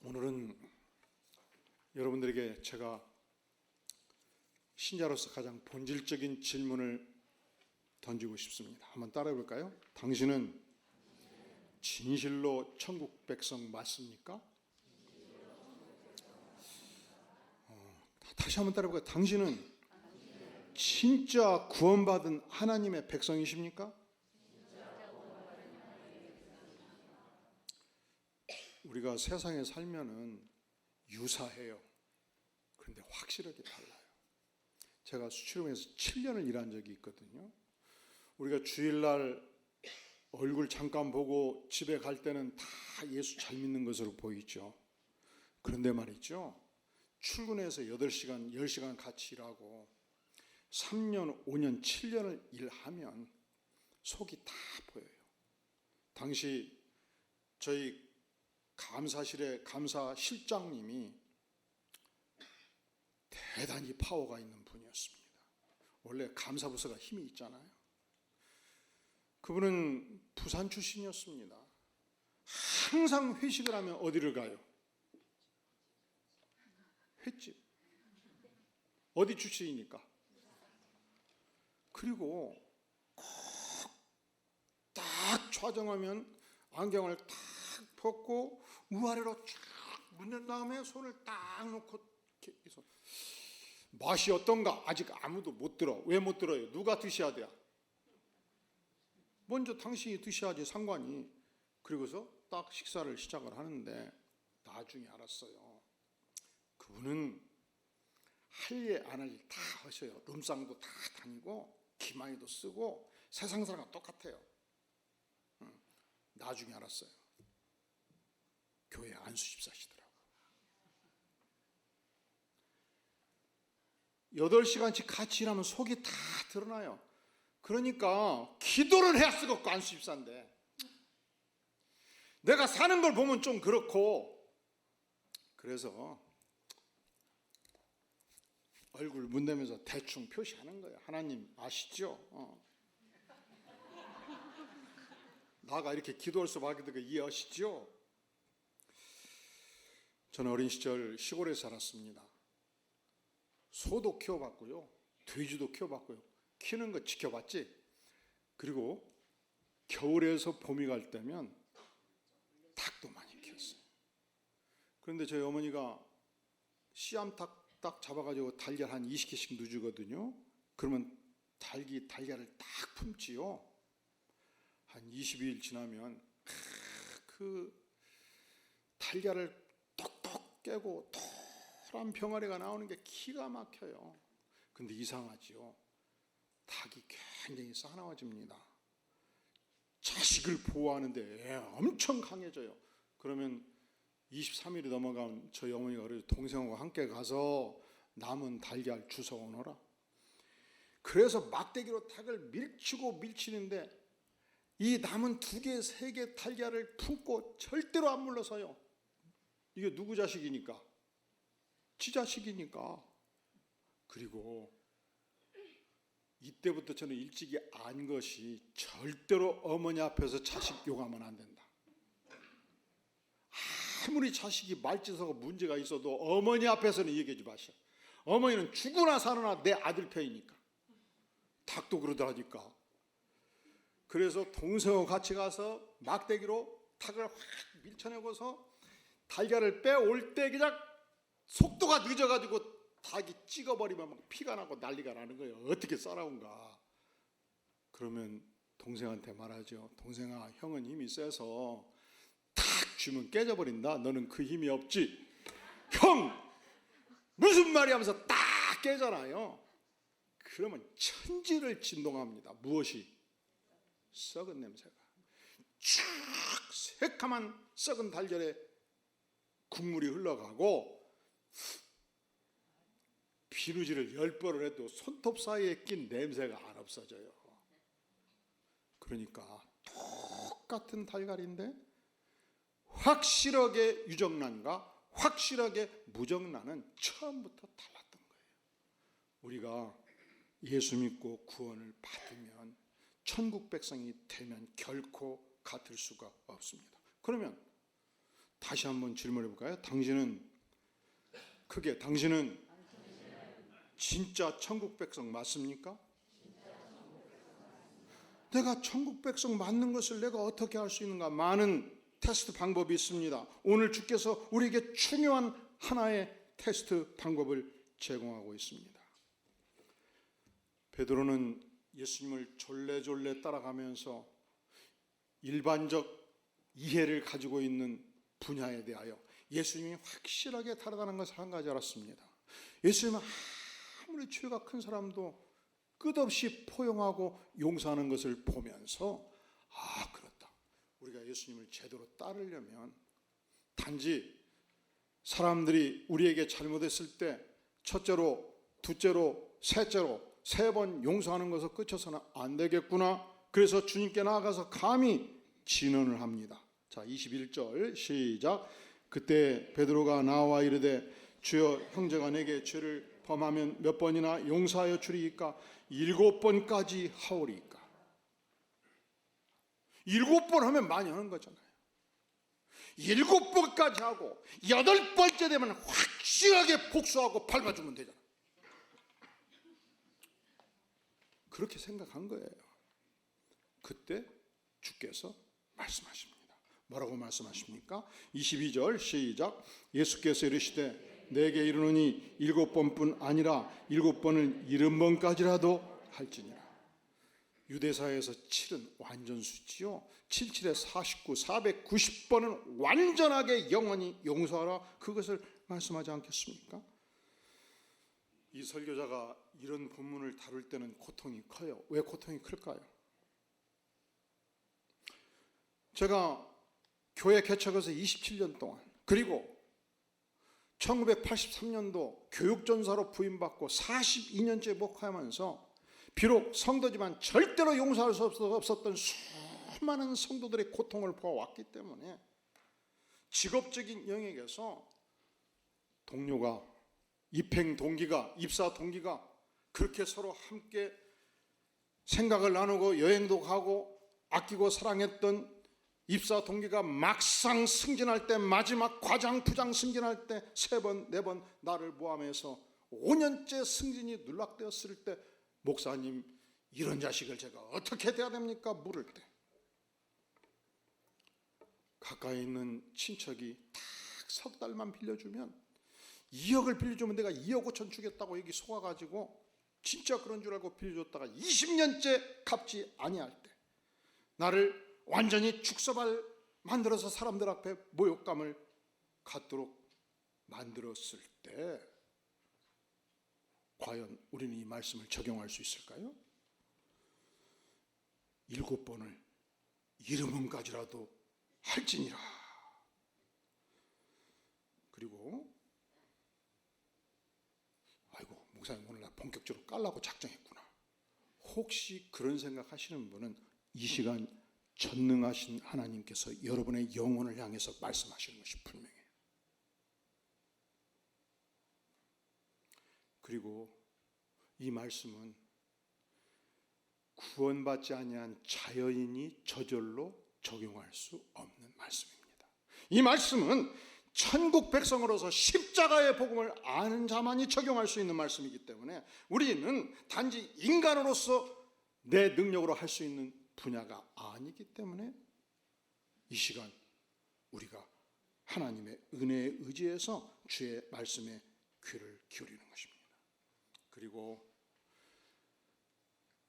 오늘은 여러분들에게 제가 신자로서 가장 본질적인 질문을 던지고 싶습니다. 한번 따라해 볼까요? 당신은 진실로 천국 백성 맞습니까? 다시 한번 따라해 볼까요? 당신은 진짜 구원받은 하나님의 백성이십니까? 우리가 세상에 살면은 유사해요. 그런데 확실하게 달라요. 제가 수출용에서 7년을 일한 적이 있거든요. 우리가 주일날 얼굴 잠깐 보고 집에 갈 때는 다 예수 잘 믿는 것으로 보이죠. 그런데 말이죠, 출근해서 8시간, 10시간 같이 일하고 3년, 5년, 7년을 일하면 속이 다 보여요. 당시 저희 감사실의 감사실장님이 대단히 파워가 있는 분이었습니다. 원래 감사부서가 힘이 있잖아요. 그분은 부산 출신이었습니다. 항상 회식을 하면 어디를 가요? 횟집. 어디 출신이니까? 그리고 꼭 딱 좌정하면 안경을 딱 벗고 우아래로 쫙 문연 다음에 손을 딱 놓고 이렇게 해서 맛이 어떤가? 아직 아무도 못 들어. 왜 못 들어요? 누가 드셔야 돼요? 먼저 당신이 드셔야지 상관이. 그리고서 딱 식사를 시작을 하는데 나중에 알았어요. 그분은 할 일 안 할 일 다 하셔요. 룸상도 다 다니고 기마이도 쓰고 세상 사람과 똑같아요. 나중에 알았어요. 교회 안수집사시더라고. 8시간씩 같이 일하면 속이 다 드러나요. 그러니까 기도를 해야 쓰겠고 안수집사인데 내가 사는 걸 보면 좀 그렇고, 그래서 얼굴 문대면서 대충 표시하는 거예요. 하나님 아시죠? 나가 이렇게 기도할 수밖에 없는 거 이해하시죠? 저는 어린 시절 시골에 살았습니다. 소도 키워봤고요, 돼지도 키워봤고요. 키우는 거 지켜봤지. 그리고 겨울에서 봄이 갈 때면 닭도 많이 키웠어요. 그런데 저희 어머니가 씨암탉 딱 잡아가지고 달걀 한 20개씩 넣어주거든요. 그러면 달걀을 딱 품지요. 한 22일 지나면 그 달걀을 똑똑 깨고 토란 병아리가 나오는 게 기가 막혀요. 근데 이상하지요. 닭이 굉장히 싸나워집니다. 자식을 보호하는데 엄청 강해져요. 그러면 23일이 넘어가면 저희 어머니가 그래서 동생하고 함께 가서 남은 달걀 주워오너라. 그래서 막대기로 닭을 밀치는데 이 남은 2개, 3개 달걀을 품고 절대로 안 물러서요. 이게 누구 자식이니까? 지 자식이니까. 그리고 이때부터 저는 일찍이 안 것이 절대로 어머니 앞에서 자식 욕하면 안 된다. 아무리 자식이 말짓하고 문제가 있어도 어머니 앞에서는 얘기하지 마셔. 어머니는 죽으나 사느나 내 아들 편이니까. 닭도 그러더라니까. 그래서 동생하고 같이 가서 막대기로 닭을 확 밀쳐내고서 달걀을 빼올 때 그냥 속도가 늦어가지고 닭이 찍어버리면 막 피가 나고 난리가 나는 거예요. 어떻게 싸나운가. 그러면 동생한테 말하죠. 동생아, 형은 힘이 세서 탁 쥐면 깨져버린다. 너는 그 힘이 없지. 형! 무슨 말이야 하면서 딱 깨잖아요. 그러면 천지를 진동합니다. 무엇이? 썩은 냄새가. 쭉 새카만 썩은 달걀에 국물이 흘러가고 비누질을 10번을 해도 손톱 사이에 낀 냄새가 안 없어져요. 그러니까 똑같은 달걀인데 확실하게 유정란과 확실하게 무정란은 처음부터 달랐던 거예요. 우리가 예수 믿고 구원을 받으면 천국 백성이 되면 결코 같을 수가 없습니다. 그러면 다시 한번 질문해 볼까요? 당신은 진짜 천국 백성 맞습니까? 내가 천국 백성 맞는 것을 내가 어떻게 할 수 있는가? 많은 테스트 방법이 있습니다. 오늘 주께서 우리에게 중요한 하나의 테스트 방법을 제공하고 있습니다. 베드로는 예수님을 졸래졸래 따라가면서 일반적 이해를 가지고 있는 분야에 대하여 예수님이 확실하게 다르다는 것을 한 가지 알았습니다. 예수님은 아무리 죄가 큰 사람도 끝없이 포용하고 용서하는 것을 보면서 그렇다. 우리가 예수님을 제대로 따르려면 단지 사람들이 우리에게 잘못했을 때 첫째로, 둘째로, 셋째로 3번 용서하는 것을 끝쳐서는 안 되겠구나. 그래서 주님께 나아가서 감히 진언을 합니다. 자, 21절 시작. 그때 베드로가 나와 이르되 주여, 형제가 내게 죄를 범하면 몇 번이나 용서하여 주리이까? 7번까지 하오리이까? 7번 하면 많이 하는 거잖아요. 7번까지 하고 8번째 되면 확실하게 복수하고 밟아주면 되잖아요. 그렇게 생각한 거예요. 그때 주께서 말씀하십니다. 뭐라고 말씀하십니까? 22절 시작. 예수께서 이르시되 내게 이르노니 7번뿐 아니라 7번을 70번까지라도 할지니라. 유대사에서 7은 완전수지요. 77에 49, 490번은 완전하게 영원히 용서하라. 그것을 말씀하지 않겠습니까? 이 설교자가 이런 본문을 다룰 때는 고통이 커요. 왜 고통이 클까요? 제가 교회 개척해서 27년 동안, 그리고 1983년도 교육전사로 부임받고 42년째 목회하면서 비록 성도지만 절대로 용서할 수 없었던 수많은 성도들의 고통을 보아왔기 때문에 직업적인 영역에서 동료가, 입행 동기가, 입사 동기가 그렇게 서로 함께 생각을 나누고 여행도 가고 아끼고 사랑했던 입사 동기가 막상 승진할 때, 마지막 과장 부장 승진할 때 3번 4번 나를 포함해서 5년째 승진이 누락되었을 때, 목사님 이런 자식을 제가 어떻게 대해야 됩니까? 물을 때 가까이 있는 친척이 딱 석 달만 빌려주면, 2억을 빌려주면 내가 2억 5천 주겠다고 여기 속아가지고 진짜 그런 줄 알고 빌려줬다가 20년째 갚지 아니할 때, 나를 완전히 죽서발 만들어서 사람들 앞에 모욕감을 갖도록 만들었을 때, 과연 우리는 이 말씀을 적용할 수 있을까요? 7번을 70번까지라도 할지니라. 그리고 아이고, 목사님 오늘 나 본격적으로 깔라고 작정했구나. 혹시 그런 생각하시는 분은 이 시간 전능하신 하나님께서 여러분의 영혼을 향해서 말씀하시는 것이 분명해요. 그리고 이 말씀은 구원받지 아니한 자연인이 저절로 적용할 수 없는 말씀입니다. 이 말씀은 천국 백성으로서 십자가의 복음을 아는 자만이 적용할 수 있는 말씀이기 때문에 우리는 단지 인간으로서 내 능력으로 할 수 있는 분야가 아니기 때문에 이 시간 우리가 하나님의 은혜에 의지해서 주의 말씀에 귀를 기울이는 것입니다. 그리고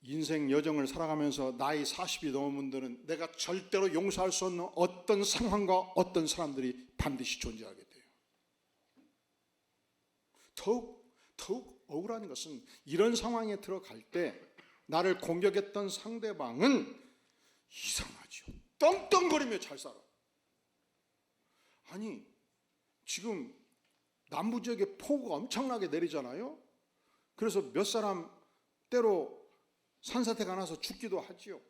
인생 여정을 살아가면서 나이 40이 넘은 분들은 내가 절대로 용서할 수 없는 어떤 상황과 어떤 사람들이 반드시 존재하게 돼요. 더욱 억울한 것은 이런 상황에 들어갈 때 나를 공격했던 상대방은 이상하죠. 떵떵거리며 잘 살아. 아니, 지금 남부 지역에 폭우가 엄청나게 내리잖아요. 그래서 몇 사람 때로 산사태가 나서 죽기도 하지요.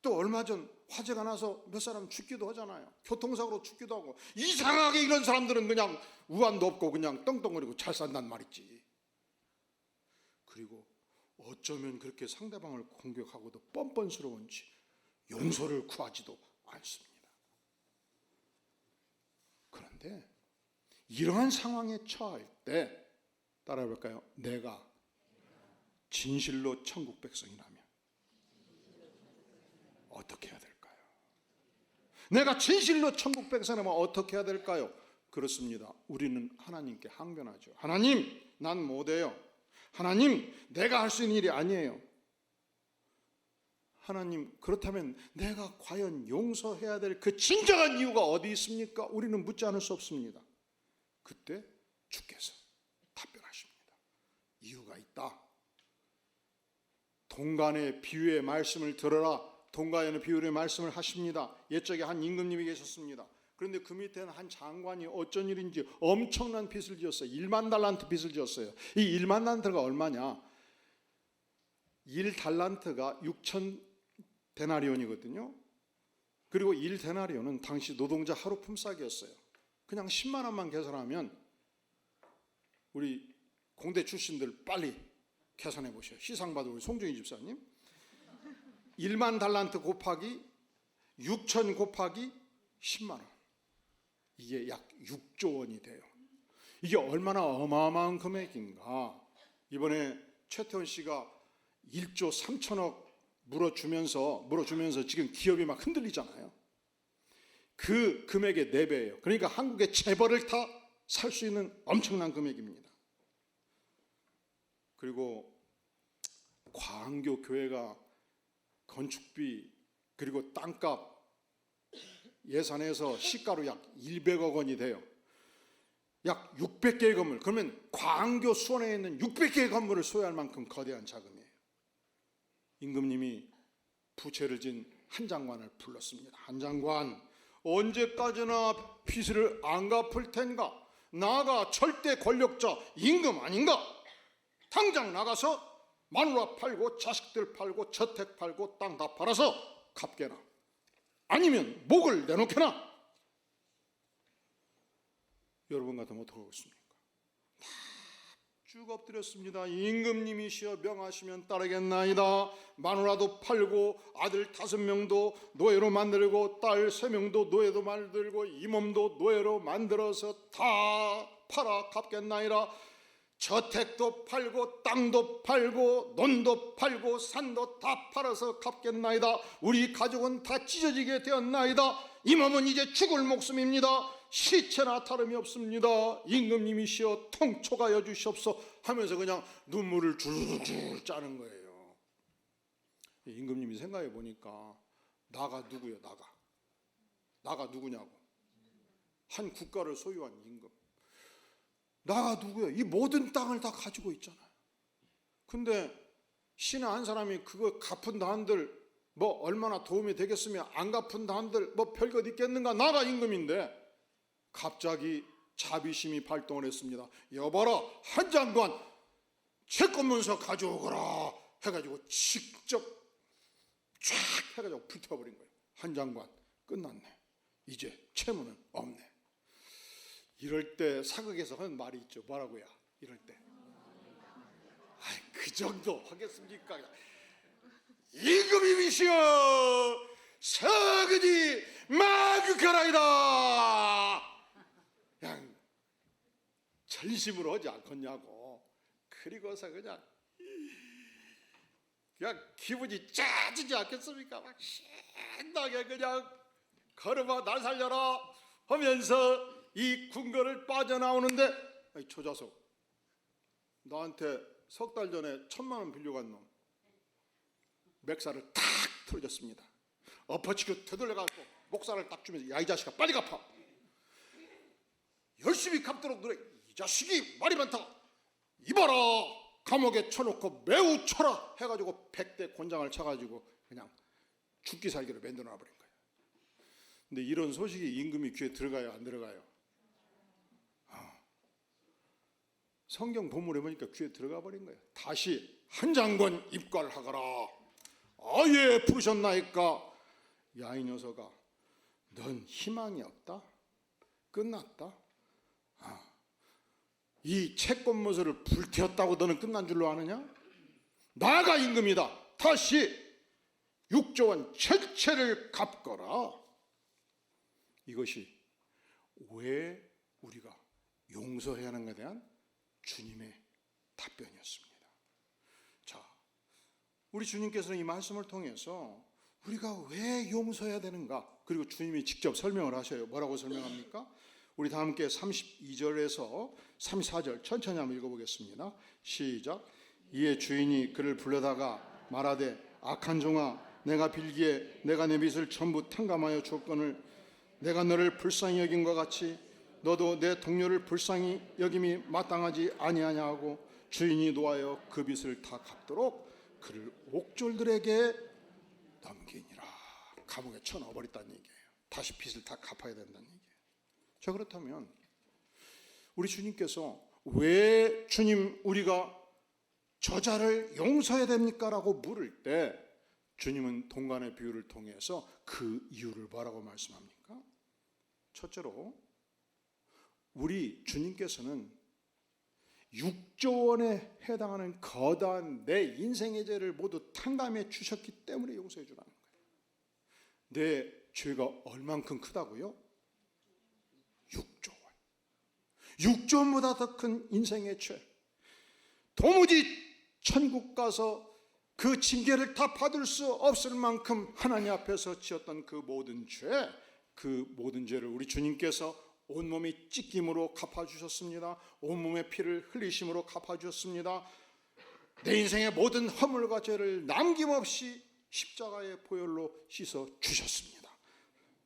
또 얼마 전 화재가 나서 몇 사람 죽기도 하잖아요. 교통사고로 죽기도 하고. 이상하게 이런 사람들은 그냥 우환도 없고 그냥 떵떵거리고 잘 산단 말이지. 그리고 어쩌면 그렇게 상대방을 공격하고도 뻔뻔스러운지 용서를 구하지도 않습니다. 돼. 이러한 상황에 처할 때 따라해 볼까요? 내가 진실로 천국 백성이라면 어떻게 해야 될까요? 내가 진실로 천국 백성이라면 어떻게 해야 될까요? 그렇습니다. 우리는 하나님께 항변하죠. 하나님, 난 못해요. 하나님, 내가 할 수 있는 일이 아니에요. 하나님, 그렇다면 내가 과연 용서해야 될 그 진정한 이유가 어디 있습니까? 우리는 묻지 않을 수 없습니다. 그때 주께서 답변하십니다. 이유가 있다. 동간의 비유의 말씀을 들어라. 동간의 비유의 말씀을 하십니다. 옛적에 한 임금님이 계셨습니다. 그런데 그 밑에는 한 장관이 어쩐 일인지 엄청난 빚을 지었어요. 1만 달란트 빚을 지었어요. 이 1만 달란트가 얼마냐? 1달란트가 6천 데나리온이거든요. 그리고 1데나리온은 당시 노동자 하루 품삯이었어요. 그냥 10만 원만 계산하면 우리 공대 출신들 빨리 계산해 보셔요. 시상 받은 우리 송중희 집사님. 1만 달란트 곱하기 6천 곱하기 10만 원. 이게 약 6조 원이 돼요. 이게 얼마나 어마어마한 금액인가. 이번에 최태원 씨가 1조 3천억 물어주면서 지금 기업이 막 흔들리잖아요. 그 금액의 4배예요. 그러니까 한국의 재벌을 다 살 수 있는 엄청난 금액입니다. 그리고 광교 교회가 건축비 그리고 땅값 예산에서 시가로 약 200억 원이 돼요. 약 600개의 건물. 그러면 광교 수원에 있는 600개의 건물을 소유할 만큼 거대한 자금이에요. 임금님이 부채를 진 한 장관을 불렀습니다. 한 장관, 언제까지나 빚을 안 갚을 텐가? 나가 절대 권력자 임금 아닌가? 당장 나가서 마누라 팔고 자식들 팔고 저택 팔고 땅 다 팔아서 갚게나, 아니면 목을 내놓게나. 여러분 같으면 어떻게 하겠습니까? 쭉 엎드렸습니다. 임금님이시여 명하시면 따르겠나이다. 마누라도 팔고 아들 5명도 노예로 만들고 딸 3명도 노예로 만들고 이 몸도 노예로 만들어서 다 팔아 갚겠나이다. 저택도 팔고 땅도 팔고 논도 팔고 산도 다 팔아서 갚겠나이다. 우리 가족은 다 찢어지게 되었나이다. 이 몸은 이제 죽을 목숨입니다. 시체나 다름이 없습니다. 임금님이시여 통촉하여 주시옵소서 하면서 그냥 눈물을 줄줄 짜는 거예요. 임금님이 생각해 보니까 나가 누구요? 나가 누구냐고. 한 국가를 소유한 임금. 나가 누구요? 이 모든 땅을 다 가지고 있잖아요. 근데 신하 한 사람이 그거 갚은다 한들 뭐 얼마나 도움이 되겠으며 안 갚은다 한들 뭐 별것 있겠는가? 나가 임금인데 갑자기 자비심이 발동을 했습니다. 여봐라, 한 장관 채권문서 가져오거라 해가지고 직접 쫙 해가지고 불태워버린 거예요. 한 장관 끝났네. 이제 채무는 없네. 이럴 때 사극에서 하는 말이 있죠. 뭐라고요? 이럴 때 그 정도 하겠습니까? 임금님이시여 서근이 마그카라이다. 그냥 전심으로 하지 않겠냐고. 그리고서 그냥 기분이 짜지지 않겠습니까? 막 신나게 그냥 걸어봐 날 살려라 하면서 이 궁궐을 빠져나오는데, 조자석, 나한테 석 달 전에 1,000만 원 빌려간 놈 맥살을 탁 틀어줬습니다. 엎어치고 되돌려가지고 목살을 딱 주면서 야, 이 자식아 빨리 갚아. 열심히 갚도록 노래. 이 자식이 말이 많다. 이봐라, 감옥에 쳐놓고 매우 쳐라 해가지고 100대 곤장을 쳐가지고 그냥 죽기 살기로 만들어 놔버린 거예요. 근데 이런 소식이 임금이 귀에 들어가요, 안 들어가요? 성경 본문에 보니까 귀에 들어가 버린 거예요. 다시 한 장관 입궐하거라. 아예 부르셨나이까? 야, 이 녀석아, 넌 희망이 없다? 끝났다? 이 채권문서를 불태웠다고 너는 끝난 줄로 아느냐? 나가 임금이다. 다시 6조 원 전체를 갚거라. 이것이 왜 우리가 용서해야 하는 것에 대한 주님의 답변이었습니다. 자, 우리 주님께서는 이 말씀을 통해서 우리가 왜 용서해야 되는가, 그리고 주님이 직접 설명을 하셔요. 뭐라고 설명합니까? 우리 다 함께 32절에서 34절 천천히 한번 읽어보겠습니다. 시작. 이에 주인이 그를 불러다가 말하되 악한 종아, 내가 빌기에 내가 내 빚을 전부 탕감하여 주었거늘 내가 너를 불쌍히 여긴 것 같이 너도 내 동료를 불쌍히 여김이 마땅하지 아니하냐 하고 주인이 노하여 그 빚을 다 갚도록 그를 옥졸들에게 넘기니라. 감옥에 쳐넣어버렸다는 얘기예요. 다시 빚을 다 갚아야 된다는 얘기예요. 자, 그렇다면 우리 주님께서 왜 주님 우리가 저자를 용서해야 됩니까? 라고 물을 때 주님은 동간의 비유를 통해서 그 이유를 뭐라고 말씀합니까? 첫째로 우리 주님께서는 6조 원에 해당하는 거대한 내 인생의 죄를 모두 탕감해 주셨기 때문에 용서해 주라는 거예요. 내 죄가 얼만큼 크다고요? 6조 원. 6조 원보다 더 큰 인생의 죄. 도무지 천국 가서 그 징계를 다 받을 수 없을 만큼 하나님 앞에서 지었던 그 모든 죄, 그 모든 죄를 우리 주님께서 온몸이 찢김으로 갚아주셨습니다. 온몸의 피를 흘리심으로 갚아주셨습니다. 내 인생의 모든 허물과 죄를 남김없이 십자가의 보혈로 씻어 주셨습니다.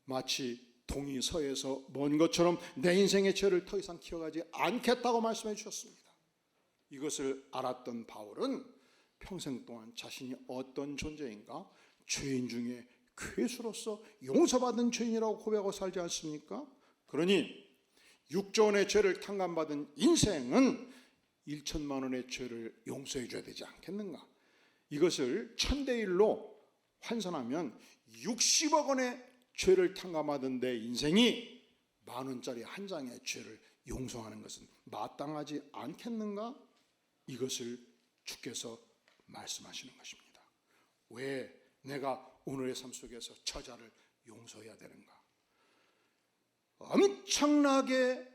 마치 동이 서에서 먼 것처럼 내 인생의 죄를 더 이상 기억하지 않겠다고 말씀해 주셨습니다. 이것을 알았던 바울은 평생 동안 자신이 어떤 존재인가? 죄인 중에 괴수로서 용서받은 죄인이라고 고백하고 살지 않습니까? 그러니 6조 원의 죄를 탕감받은 인생은 1천만 원의 죄를 용서해 줘야 되지 않겠는가? 이것을 1000대 1로 환산하면 60억 원의 죄를 탕감받은 내 인생이 10,000원짜리 한 장의 죄를 용서하는 것은 마땅하지 않겠는가? 이것을 주께서 말씀하시는 것입니다. 왜 내가 오늘의 삶 속에서 저자를 용서해야 되는가? 엄청나게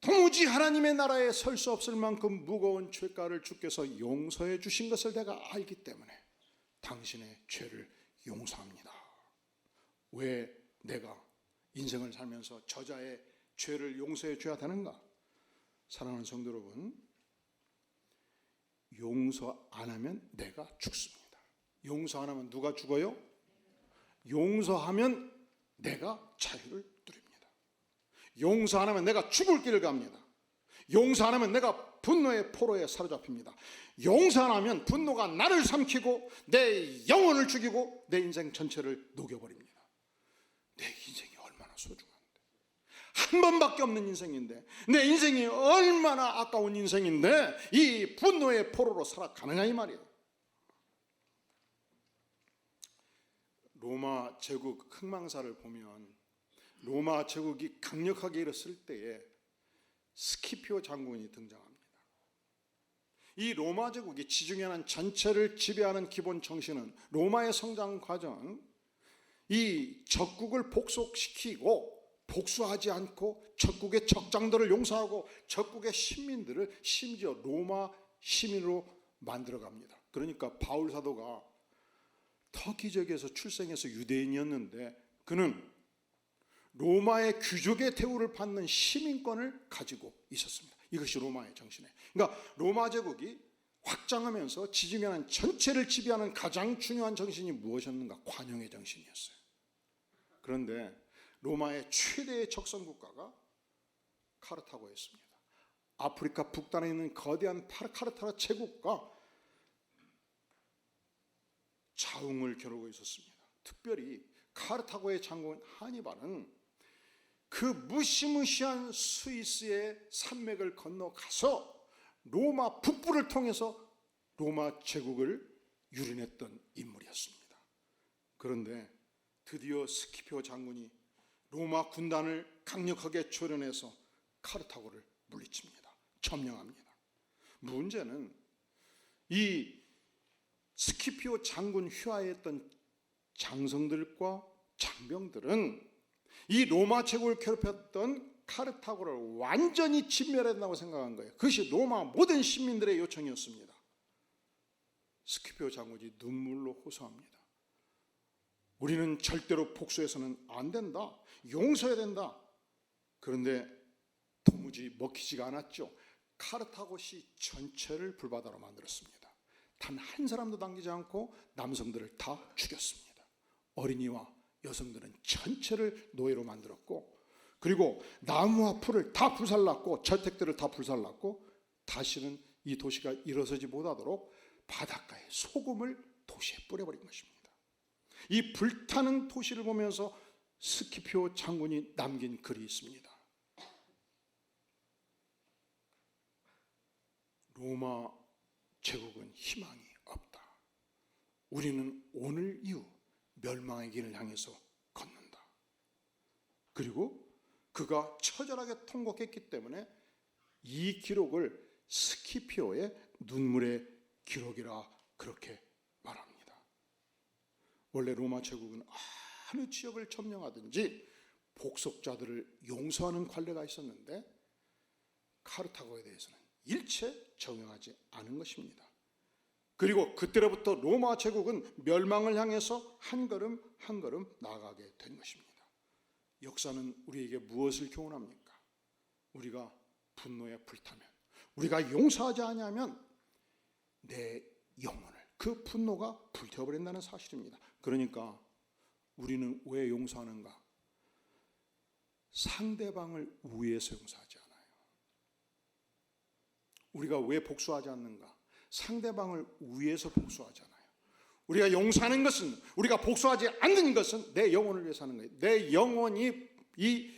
도무지 하나님의 나라에 설 수 없을 만큼 무거운 죄가를 주께서 용서해 주신 것을 내가 알기 때문에 당신의 죄를 용서합니다. 왜 내가 인생을 살면서 저자의 죄를 용서해 줘야 되는가? 사랑하는 성도 여러분, 용서 안 하면 내가 죽습니다. 용서 안 하면 누가 죽어요? 용서하면 내가 자유를 누립니다. 용서 안 하면 내가 죽을 길을 갑니다. 용서 안 하면 내가 분노의 포로에 사로잡힙니다. 용서 안 하면 분노가 나를 삼키고 내 영혼을 죽이고 내 인생 전체를 녹여버립니다. 내 인생이 얼마나 소중한데, 한 번밖에 없는 인생인데, 내 인생이 얼마나 아까운 인생인데 이 분노의 포로로 살아가느냐 이 말이에요. 로마 제국 흥망사를 보면 로마 제국이 강력하게 일었을 때에 스키피오 장군이 등장합니다. 이 로마 제국이 지중해 한 전체를 지배하는 기본 정신은 로마의 성장 과정, 이 적국을 복속시키고 복수하지 않고 적국의 적장들을 용서하고 적국의 시민들을 심지어 로마 시민으로 만들어갑니다. 그러니까 바울 사도가 터키 지역에서 출생해서 유대인이었는데 그는 로마의 귀족의 대우를 받는 시민권을 가지고 있었습니다. 이것이 로마의 정신이에요. 그러니까 로마 제국이 확장하면서 지중해 전체를 지배하는 가장 중요한 정신이 무엇이었는가? 관용의 정신이었어요. 그런데 로마의 최대의 적성 국가가 카르타고였습니다. 아프리카 북단에 있는 거대한 카르타고 제국과 자웅을 겨루고 있었습니다. 특별히 카르타고의 장군 하니발은 그 무시무시한 스위스의 산맥을 건너가서 로마 북부를 통해서 로마 제국을 유린했던 인물이었습니다. 그런데 드디어 스키피오 장군이 로마 군단을 강력하게 조련해서 카르타고를 물리칩니다. 점령합니다. 문제는 이 스키피오 장군 휘하에 있던 장성들과 장병들은 이 로마 제국을 괴롭혔던 카르타고를 완전히 진멸한다고 생각한 거예요. 그것이 로마 모든 시민들의 요청이었습니다. 스키피오 장군이 눈물로 호소합니다. 우리는 절대로 복수해서는 안 된다. 용서해야 된다. 그런데 도무지 먹히지가 않았죠. 카르타고시 전체를 불바다로 만들었습니다. 단 한 사람도 남기지 않고 남성들을 다 죽였습니다. 어린이와 여성들은 전체를 노예로 만들었고, 그리고 나무와 풀을 다 불살랐고, 저택들을 다 불살랐고, 다시는 이 도시가 일어서지 못하도록 바닷가에 소금을 도시에 뿌려버린 것입니다. 이 불타는 도시를 보면서 스키피오 장군이 남긴 글이 있습니다. 로마 제국은 희망이 없다. 우리는 오늘 이후 멸망의 길을 향해서 걷는다. 그리고 그가 처절하게 통곡했기 때문에 이 기록을 스키피오의 눈물의 기록이라 그렇게 말합니다. 원래 로마 제국은 어느 지역을 점령하든지 복속자들을 용서하는 관례가 있었는데 카르타고에 대해서는 일체 적용하지 않은 것입니다. 그리고 그때로부터 로마 제국은 멸망을 향해서 한 걸음 한 걸음 나아가게 된 것입니다. 역사는 우리에게 무엇을 교훈합니까? 우리가 분노에 불타면, 우리가 용서하지 않으면 내 영혼을, 그 분노가 불태워버린다는 사실입니다. 그러니까 우리는 왜 용서하는가? 상대방을 위해서 용서하지 않아요. 우리가 왜 복수하지 않는가? 상대방을 위해서 복수하지 않아요. 우리가 용서하는 것은, 우리가 복수하지 않는 것은 내 영혼을 위해서 하는 거예요. 내 영혼이 이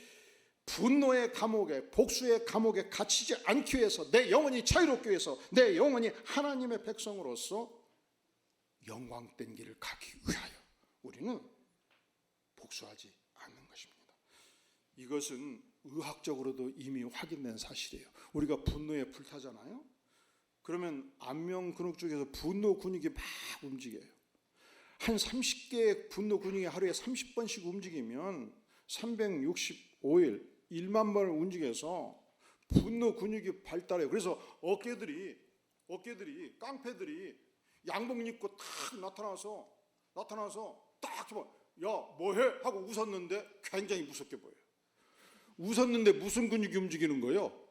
분노의 감옥에, 복수의 감옥에 갇히지 않기 위해서, 내 영혼이 자유롭기 위해서, 내 영혼이 하나님의 백성으로서 영광된 길을 가기 위하여 우리는 복수하지 않는 것입니다. 이것은 의학적으로도 이미 확인된 사실이에요. 우리가 분노에 불타잖아요. 그러면 안면 근육 쪽에서 분노 근육이 막 움직여요. 한 30개의 분노 근육이 하루에 30번씩 움직이면 365일 1만 번을 움직여서 분노 근육이 발달해요. 그래서 어깨들이 깡패들이 양복 입고 딱 나타나서 딱 야 뭐해? 하고 웃었는데 굉장히 무섭게 보여요. 웃었는데 무슨 근육이 움직이는 거예요?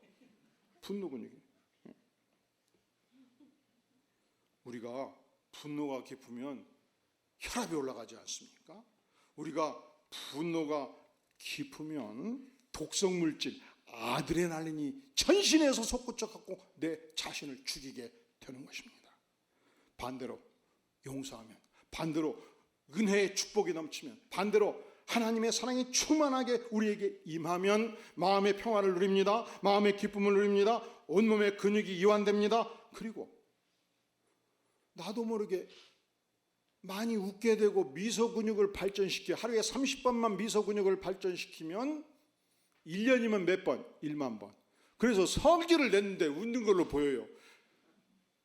분노 근육이. 우리가 분노가 깊으면 혈압이 올라가지 않습니까? 우리가 분노가 깊으면 독성 물질 아드레날린이 전신에서 솟구쳐갖고 내 자신을 죽이게 되는 것입니다. 반대로 용서하면, 반대로 은혜의 축복이 넘치면, 반대로 하나님의 사랑이 충만하게 우리에게 임하면 마음의 평화를 누립니다. 마음의 기쁨을 누립니다. 온몸의 근육이 이완됩니다. 그리고 나도 모르게 많이 웃게 되고 미소 근육을 발전시켜 하루에 30번만 미소 근육을 발전시키면 1년이면 몇 번? 1만 번. 그래서 성질을 냈는데 웃는 걸로 보여요.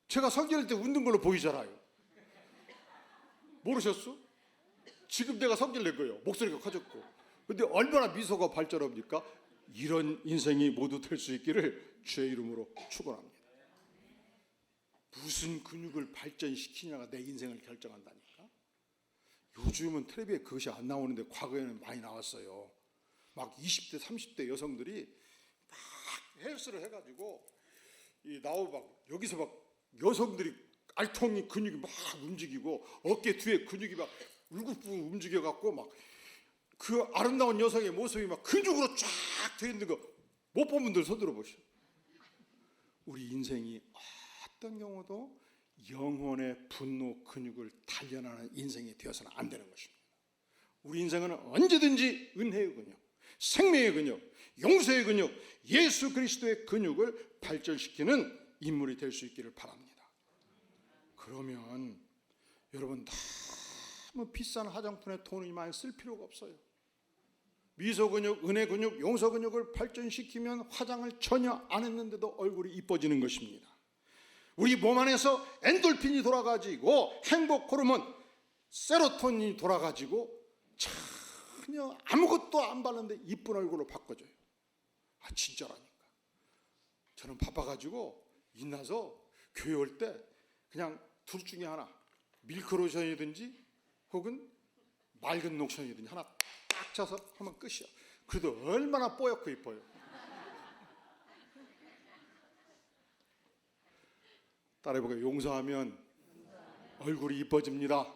제가 성질낼 때 웃는 걸로 보이잖아요. 모르셨어? 지금 내가 성질 낸 거예요. 목소리가 커졌고. 근데 얼마나 미소가 발전합니까? 이런 인생이 모두 될 수 있기를 주의 이름으로 축원합니다. 무슨 근육을 발전시키냐가 내 인생을 결정한다니까. 요즘은 텔레비에 그것이 안 나오는데 과거에는 많이 나왔어요. 막 20대 30대 여성들이 막 헬스를 해가지고 나오고 막 여기서 막 여성들이 알통이 근육이 막 움직이고 어깨 뒤에 근육이 막 울긋불긋 움직여갖고 막 그 아름다운 여성의 모습이 막 근육으로 쫙 돼 있는 거 못 본 분들 손 들어보시오. 우리 인생이 어떤 경우도 영혼의 분노 근육을 단련하는 인생이 되어서는 안 되는 것입니다. 우리 인생은 언제든지 은혜의 근육, 생명의 근육, 용서의 근육, 예수 그리스도의 근육을 발전시키는 인물이 될 수 있기를 바랍니다. 그러면 여러분 너무 비싼 화장품에 돈을 많이 쓸 필요가 없어요. 미소 근육, 은혜 근육, 용서 근육을 발전시키면 화장을 전혀 안 했는데도 얼굴이 이뻐지는 것입니다. 우리 몸 안에서 엔돌핀이 돌아가지고 행복 호르몬 세로토닌이 돌아가지고 전혀 아무것도 안 바르는데 이쁜 얼굴로 바꿔줘요. 진짜라니까. 저는 바빠가지고 인나서 교회 올 때 그냥 둘 중에 하나, 밀크로션이든지 혹은 맑은 녹션이든지 하나 딱 짜서 하면 끝이야. 그래도 얼마나 뽀얗고 이뻐요. 따라해볼까요? 용서하면 얼굴이 이뻐집니다.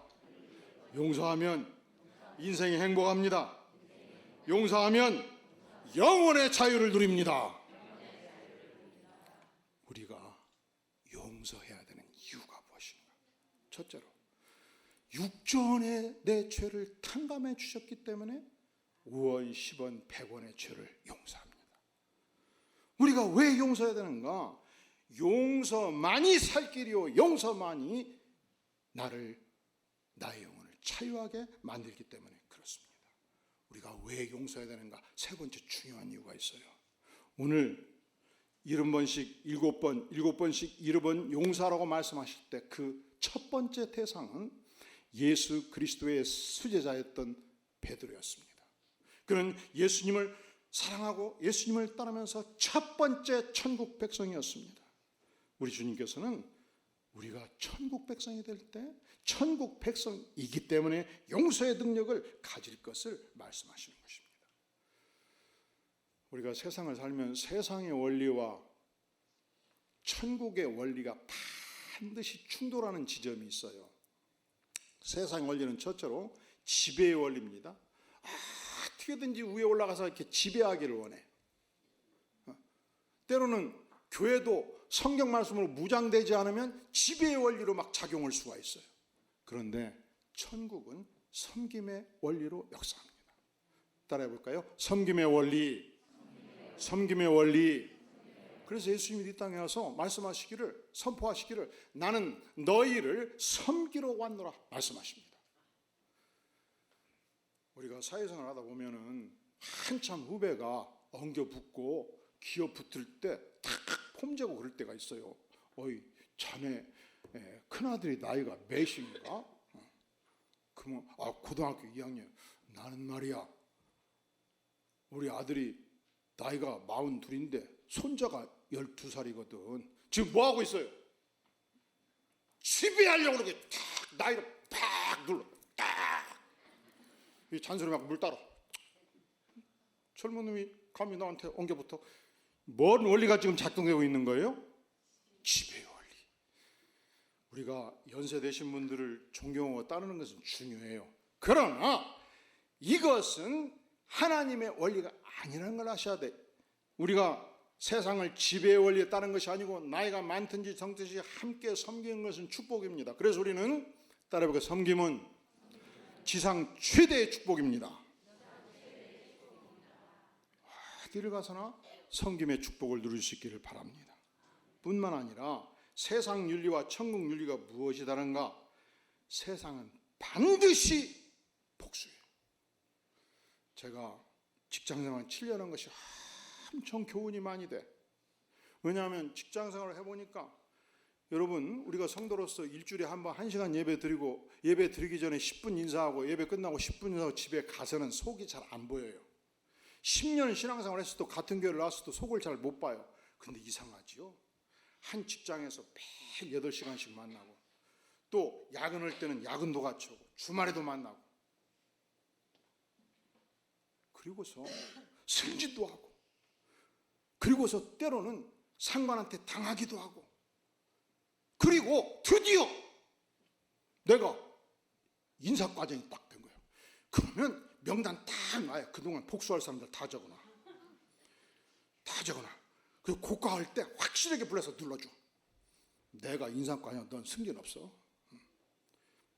용서하면 인생이 행복합니다. 용서하면 영원의 자유를 누립니다. 우리가 용서해야 되는 이유가 무엇인가? 첫째로, 육전에 내 죄를 탕감해 주셨기 때문에 5원, 10원, 100원의 죄를 용서합니다. 우리가 왜 용서해야 되는가? 용서만이 살 길이요, 용서만이 나의 영혼을 자유하게 만들기 때문에 그렇습니다. 우리가 왜 용서해야 되는가? 세 번째 중요한 이유가 있어요. 오늘 70번씩 7번씩 7번 용서라고 말씀하실 때 그 첫 번째 대상은 예수 그리스도의 수제자였던 베드로였습니다. 그는 예수님을 사랑하고 예수님을 따르면서 첫 번째 천국 백성이었습니다. 우리 주님께서는 우리가 천국 백성이 될 때 천국 백성이기 때문에 용서의 능력을 가질 것을 말씀하시는 것입니다. 우리가 세상을 살면 세상의 원리와 천국의 원리가 반드시 충돌하는 지점이 있어요. 세상의 원리는 첫째로 지배의 원리입니다. 어떻게든지 위에 올라가서 이렇게 지배하기를 원해. 때로는 교회도 성경 말씀으로 무장되지 않으면 지배의 원리로 막 작용할 수가 있어요. 그런데 천국은 섬김의 원리로 역사합니다. 따라해 볼까요? 섬김의 원리. 섬김의 원리. 그래서 예수님이 이 땅에 와서 말씀하시기를, 선포하시기를 나는 너희를 섬기러 왔노라 말씀하십니다. 우리가 사회생활 하다 보면은 한참 후배가 엉겨 붙고 기어 붙을 때 탁 폼재고 그럴 때가 있어요. 어이, 자네 큰아들이 나이가 몇인가? 그러면 고등학교 2학년. 나는 말이야, 우리 아들이 나이가 42인데 손자가 12살이거든. 지금 뭐 하고 있어요? 지배하려고 그러게 탁 나이를 팍 눌러. 딱. 이 잔소리 막 물 따라. 젊은 놈이 감히 나한테 엉겨붙어. 뭔 원리가 지금 작동되고 있는 거예요? 지배의 원리. 우리가 연세 되신 분들을 존경하고 따르는 것은 중요해요. 그러나 이것은 하나님의 원리가 아니라는 걸 아셔야 돼. 우리가 세상을 지배의 원리에 따른 것이 아니고 나이가 많든지 적든지 함께 섬기는 것은 축복입니다. 그래서 우리는 따라해볼까요? 섬김은 지상 최대의 축복입니다. 어디를 가서나 섬김의 축복을 누릴 수 있기를 바랍니다. 뿐만 아니라 세상 윤리와 천국 윤리가 무엇이 다른가? 세상은 반드시 복수예요. 제가 직장생활 7년 한 것이 엄청 교훈이 많이 돼. 왜냐하면 직장생활을 해보니까 여러분, 우리가 성도로서 일주일에 한 번 1시간 예배 드리고 예배 드리기 전에 10분 인사하고 예배 끝나고 10분 인사하고 집에 가서는 속이 잘 안 보여요. 10년 신앙생활 했어도 같은 교회를 나왔어도 속을 잘 못 봐요. 근데 이상하지요. 한 직장에서 매일 8시간씩 만나고 또 야근할 때는 야근도 같이 오고 주말에도 만나고 그리고서 승진도 하고 그리고서 때로는 상관한테 당하기도 하고 그리고 드디어 내가 인사과정이 딱 된 거예요. 그러면 명단 딱 나요. 그동안 복수할 사람들 다 적어놔. 다 적어놔. 그리고 고가할 때 확실하게 불러서 눌러줘. 내가 인사과정, 넌 승진 없어.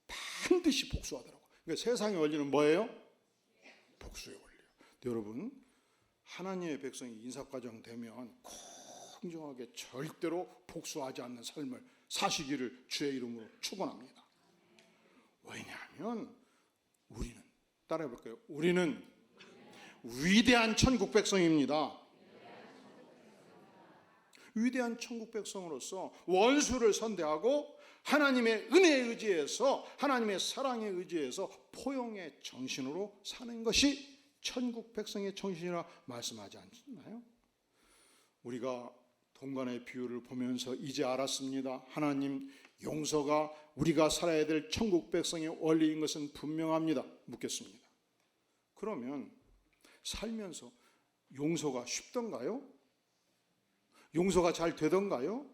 반드시 복수하더라고. 그러니까 세상의 원리는 뭐예요? 복수의 원리예요. 여러분, 하나님의 백성이 인사과정 되면 공정하게 절대로 복수하지 않는 삶을 사시기를 주의 이름으로 축원합니다. 왜냐하면 우리는, 따라해볼까요? 우리는 위대한 천국 백성입니다. 위대한 천국 백성으로서 원수를 선대하고 하나님의 은혜에 의지해서 하나님의 사랑에 의지해서 포용의 정신으로 사는 것이 천국 백성의 정신이라 말씀하지 않나요? 우리가 동간의 비유를 보면서 이제 알았습니다. 하나님 용서가 우리가 살아야 될 천국 백성의 원리인 것은 분명합니다. 묻겠습니다. 그러면 살면서 용서가 쉽던가요? 용서가 잘 되던가요?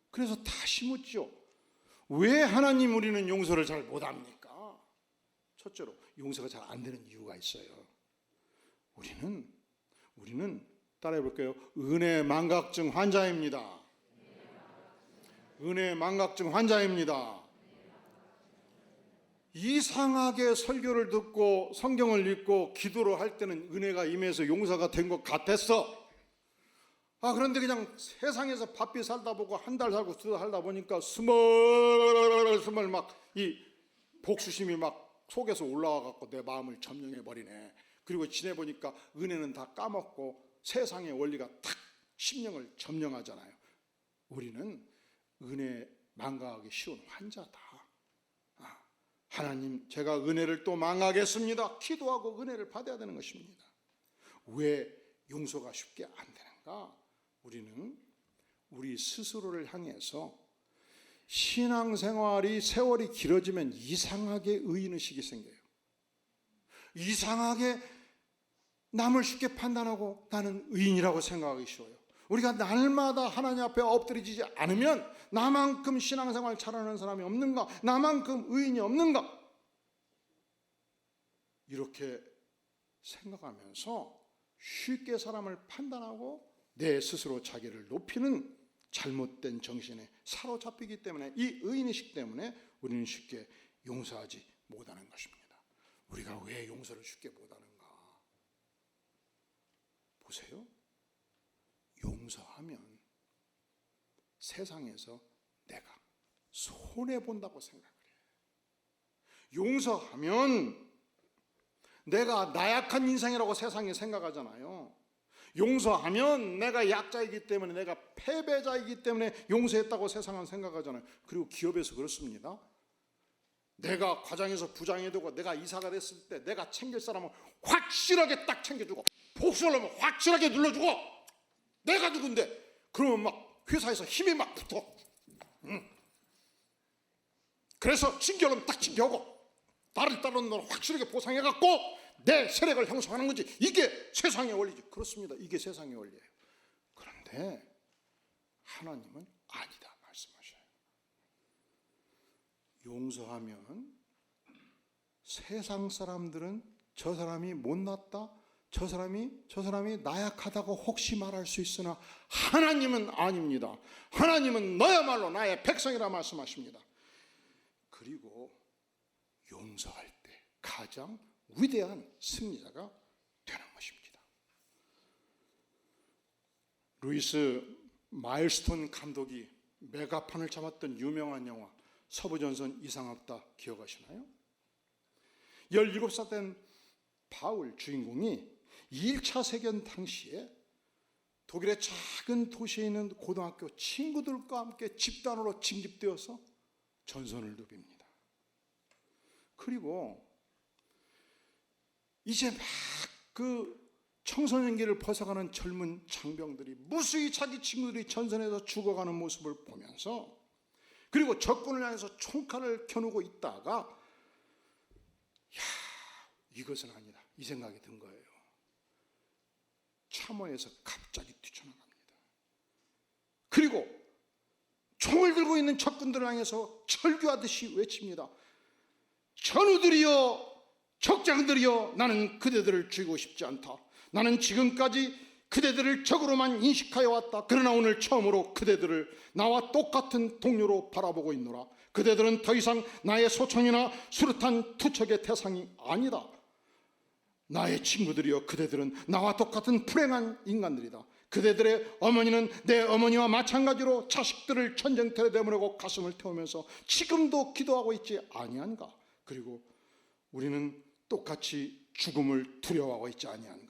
그래서 다시 묻죠. 왜 하나님 우리는 용서를 잘 못합니까? 첫째로 용서가 잘 안 되는 이유가 있어요. 우리는 따라해 볼까요? 은혜 망각증 환자입니다. 은혜 망각증 환자입니다. 이상하게 설교를 듣고 성경을 읽고 기도를 할 때는 은혜가 임해서 용서가 된 것 같았어. 그런데 그냥 세상에서 바삐 살다 보고 한 달 살고 두 달 살다 보니까 스멀스멀 막 이 복수심이 막 속에서 올라와 갖고 내 마음을 점령해 버리네. 그리고 지내보니까 은혜는 다 까먹고 세상의 원리가 탁 심령을 점령하잖아요. 우리는 은혜 망각하기 쉬운 환자다. 하나님, 제가 은혜를 또 망하겠습니다. 기도하고 은혜를 받아야 되는 것입니다. 왜 용서가 쉽게 안 되는가? 우리는 우리 스스로를 향해서 신앙생활이 세월이 길어지면 이상하게 의인의식이 생겨요. 이상하게 남을 쉽게 판단하고 나는 의인이라고 생각하기 쉬워요. 우리가 날마다 하나님 앞에 엎드리지 않으면 나만큼 신앙생활 잘하는 사람이 없는가? 나만큼 의인이 없는가? 이렇게 생각하면서 쉽게 사람을 판단하고 내 스스로 자기를 높이는 잘못된 정신에 사로잡히기 때문에, 이 의인의식 때문에 우리는 쉽게 용서하지 못하는 것입니다. 우리가 왜 용서를 쉽게 못하는가? 보세요. 용서하면 세상에서 내가 손해본다고 생각을 해요. 용서하면 내가 나약한 인생이라고 세상이 생각하잖아요. 용서하면 내가 약자이기 때문에, 내가 패배자이기 때문에 용서했다고 세상은 생각하잖아요. 그리고 기업에서 그렇습니다. 내가 과장해서 부장이 되고 내가 이사가 됐을 때 내가 챙길 사람은 확실하게 딱 챙겨주고, 복수를 하면 확실하게 눌러주고, 내가 누군데? 그러면 막 회사에서 힘이 막 붙어. 그래서 징계하면 딱 징계하고, 나를 따르는 놈을 확실하게 보상해갖고 내 세력을 형성하는 거지. 이게 세상의 원리지. 그렇습니다. 이게 세상의 원리예요. 그런데 하나님은 아니다 말씀하셔요. 용서하면 세상 사람들은 저 사람이 못났다, 저 사람이 나약하다고 혹시 말할 수 있으나 하나님은 아닙니다. 하나님은 너야말로 나의 백성이라 말씀하십니다. 그리고 용서할 때 가장 위대한 승리자가 되는 것입니다. 루이스 마일스톤 감독이 메가판을 잡았던 유명한 영화 서부전선 이상없다 기억하시나요? 17살 된 바울 주인공이 2차 세계대전 당시에 독일의 작은 도시에 있는 고등학교 친구들과 함께 집단으로 징집되어서 전선을 누빕니다. 그리고 이제 막 그 청소년기를 벗어가는 젊은 장병들이 무수히 자기 친구들이 전선에서 죽어가는 모습을 보면서, 그리고 적군을 향해서 총칼을 겨누고 있다가 이것은 아니다, 이 생각이 든 거예요. 참호에서 갑자기 뛰쳐나갑니다. 그리고 총을 들고 있는 적군들을 향해서 철교하듯이 외칩니다. 전우들이여, 적장들이여, 나는 그대들을 죽이고 싶지 않다. 나는 지금까지 그대들을 적으로만 인식하여 왔다. 그러나 오늘 처음으로 그대들을 나와 똑같은 동료로 바라보고 있노라. 그대들은 더 이상 나의 소총이나 수류탄 투척의 대상이 아니다. 나의 친구들이여, 그대들은 나와 똑같은 불행한 인간들이다. 그대들의 어머니는 내 어머니와 마찬가지로 자식들을 전쟁터에 내보내고 가슴을 태우면서 지금도 기도하고 있지 아니한가? 그리고 우리는 똑같이 죽음을 두려워하고 있지 아니한가?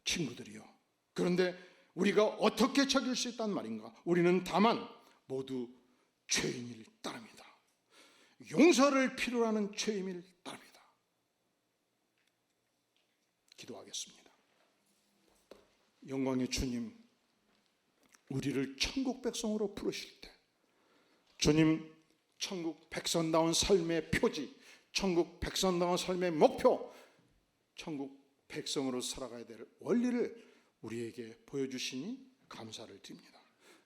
친구들이여, 그런데 우리가 어떻게 찾을 수 있단 말인가? 우리는 다만 모두 죄인일 따릅니다. 용서를 필요로 하는 죄인일 따릅니다. 기도하겠습니다. 영광의 주님, 우리를 천국 백성으로 부르실 때 주님 천국 백성다운 삶의 표지, 천국 백성다운 삶의 목표, 천국 백성으로 살아가야 될 원리를 우리에게 보여주시니 감사를 드립니다.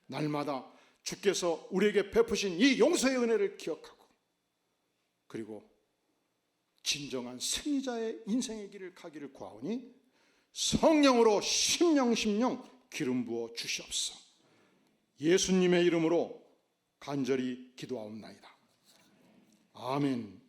날마다 주께서 우리에게 베푸신 이 용서의 은혜를 기억하고 그리고 진정한 승리자의 인생의 길을 가기를 구하오니 성령으로 심령 기름 부어 주시옵소서. 예수님의 이름으로 간절히 기도하옵나이다. 아멘.